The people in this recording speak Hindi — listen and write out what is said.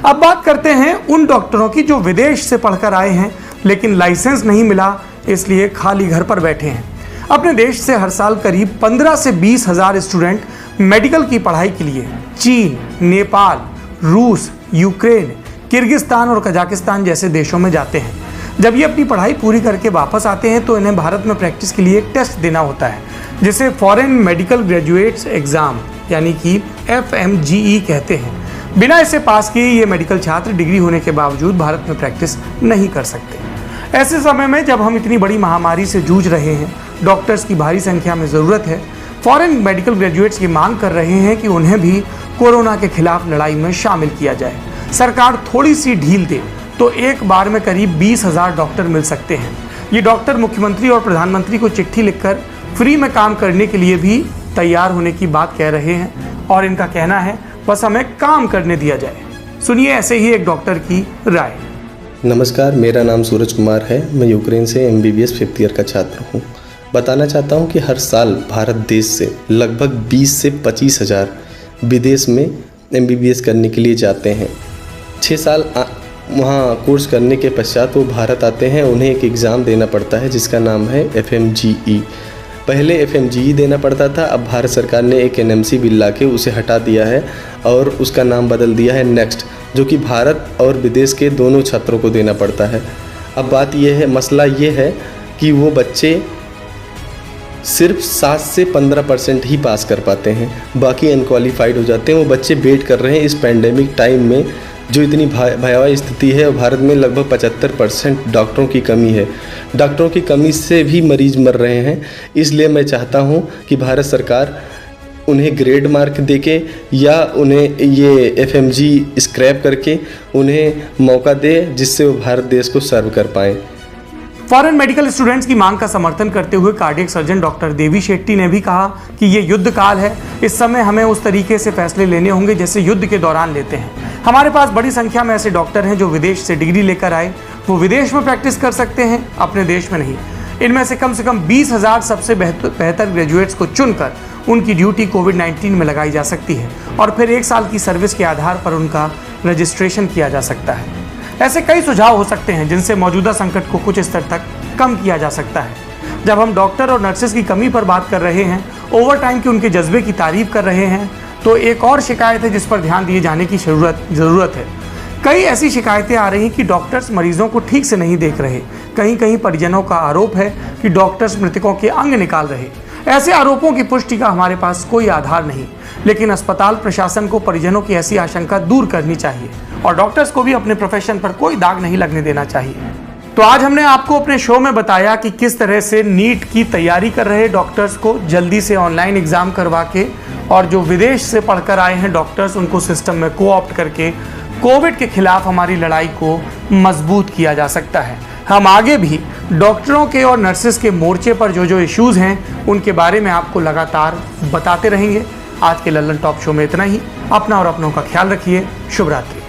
अब बात करते हैं उन डॉक्टरों की जो विदेश से पढ़कर आए हैं लेकिन लाइसेंस नहीं मिला, इसलिए खाली घर पर बैठे हैं। अपने देश से हर साल करीब 15 से 20 हजार स्टूडेंट मेडिकल की पढ़ाई के लिए चीन, नेपाल, रूस, यूक्रेन, किर्गिस्तान और कजाकिस्तान जैसे देशों में जाते हैं। जब ये अपनी पढ़ाई पूरी करके वापस आते हैं तो इन्हें भारत में प्रैक्टिस के लिए एक टेस्ट देना होता है, जिसे फॉरेन मेडिकल ग्रेजुएट्स एग्जाम यानी कि FMGE कहते हैं। बिना इसे पास किए ये मेडिकल छात्र डिग्री होने के बावजूद भारत में प्रैक्टिस नहीं कर सकते। ऐसे समय में जब हम इतनी बड़ी महामारी से जूझ रहे हैं, डॉक्टर्स की भारी संख्या में ज़रूरत है, फॉरेन मेडिकल ग्रेजुएट्स ये मांग कर रहे हैं कि उन्हें भी कोरोना के खिलाफ लड़ाई में शामिल किया जाए। सरकार थोड़ी सी ढील दे तो एक बार में करीब 20 हजार डॉक्टर मिल सकते हैं। ये डॉक्टर मुख्यमंत्री और प्रधानमंत्री को चिट्ठी लिखकर फ्री में काम करने के लिए भी तैयार होने की बात कह रहे हैं और इनका कहना है बस हमें काम करने दिया जाए। सुनिए ऐसे ही एक डॉक्टर की राय। नमस्कार, मेरा नाम सूरज कुमार है। मैं यूक्रेन से MBBS 5th ईयर का छात्र हूँ। बताना चाहता हूँ कि हर साल भारत देश से लगभग 20 से 25 हज़ार विदेश में MBBS करने के लिए जाते हैं। 6 साल वहाँ कोर्स करने के पश्चात वो भारत आते हैं। उन्हें एक एग्ज़ाम देना पड़ता है जिसका नाम है FMGE। पहले FMGE देना पड़ता था, अब भारत सरकार ने एक NMC बिल ला के उसे हटा दिया है और उसका नाम बदल दिया है नेक्स्ट, जो कि भारत और विदेश के दोनों छात्रों को देना पड़ता है। अब बात यह है, मसला ये है कि वो बच्चे सिर्फ 7 से 15% ही पास कर पाते हैं, बाकी अनक्वालिफाइड हो जाते हैं। वो बच्चे वेट कर रहे हैं इस पैंडेमिक टाइम में, जो इतनी भयावह स्थिति है। भारत में लगभग 75% डॉक्टरों की कमी है। डॉक्टरों की कमी से भी मरीज मर रहे हैं। इसलिए मैं चाहता हूं कि भारत सरकार उन्हें ग्रेड मार्क देके या उन्हें ये FMG स्क्रैप करके उन्हें मौका दे, जिससे वो भारत देश को सर्व कर पाएँ। फॉरेन मेडिकल स्टूडेंट्स की मांग का समर्थन करते हुए cardiac surgeon doctor Devi Shetty ने भी कहा कि ये युद्ध काल है। इस समय हमें उस तरीके से फैसले लेने होंगे जैसे युद्ध के दौरान लेते हैं। हमारे पास बड़ी संख्या में ऐसे डॉक्टर हैं जो विदेश से डिग्री लेकर आए, वो विदेश में प्रैक्टिस कर सकते हैं, अपने देश में नहीं। इनमें से कम 20 हजार सबसे बेहतर ग्रेजुएट्स को चुनकर उनकी ड्यूटी कोविड-19 में लगाई जा सकती है और फिर 1 साल की सर्विस के आधार पर उनका रजिस्ट्रेशन किया जा सकता है। ऐसे कई सुझाव हो सकते हैं जिनसे मौजूदा संकट को कुछ स्तर तक कम किया जा सकता है। जब हम डॉक्टर और नर्सेस की कमी पर बात कर रहे हैं, ओवर टाइम के उनके जज्बे की तारीफ कर रहे हैं, तो एक और शिकायत है जिस पर ध्यान दिए जाने की ज़रूरत है। कई ऐसी शिकायतें आ रही कि डॉक्टर्स मरीजों को ठीक से नहीं देख रहे। कहीं कहीं परिजनों का आरोप है कि डॉक्टर्स मृतकों के अंग निकाल रहे। ऐसे आरोपों की पुष्टि का हमारे पास कोई आधार नहीं, लेकिन अस्पताल प्रशासन को परिजनों की ऐसी आशंका दूर करनी चाहिए और डॉक्टर्स को भी अपने प्रोफेशन पर कोई दाग नहीं लगने देना चाहिए। तो आज हमने आपको अपने शो में बताया कि किस तरह से नीट की तैयारी कर रहे डॉक्टर्स को जल्दी से ऑनलाइन एग्जाम करवा के और जो विदेश से पढ़कर आए हैं डॉक्टर्स, उनको सिस्टम में कोऑप्ट करके कोविड के खिलाफ हमारी लड़ाई को मजबूत किया जा सकता है। हम आगे भी डॉक्टरों के और नर्सेस के मोर्चे पर जो इश्यूज़ हैं उनके बारे में आपको लगातार बताते रहेंगे। आज के लल्लन टॉप शो में इतना ही। अपना और अपनों का ख्याल रखिए। शुभ रात्रि।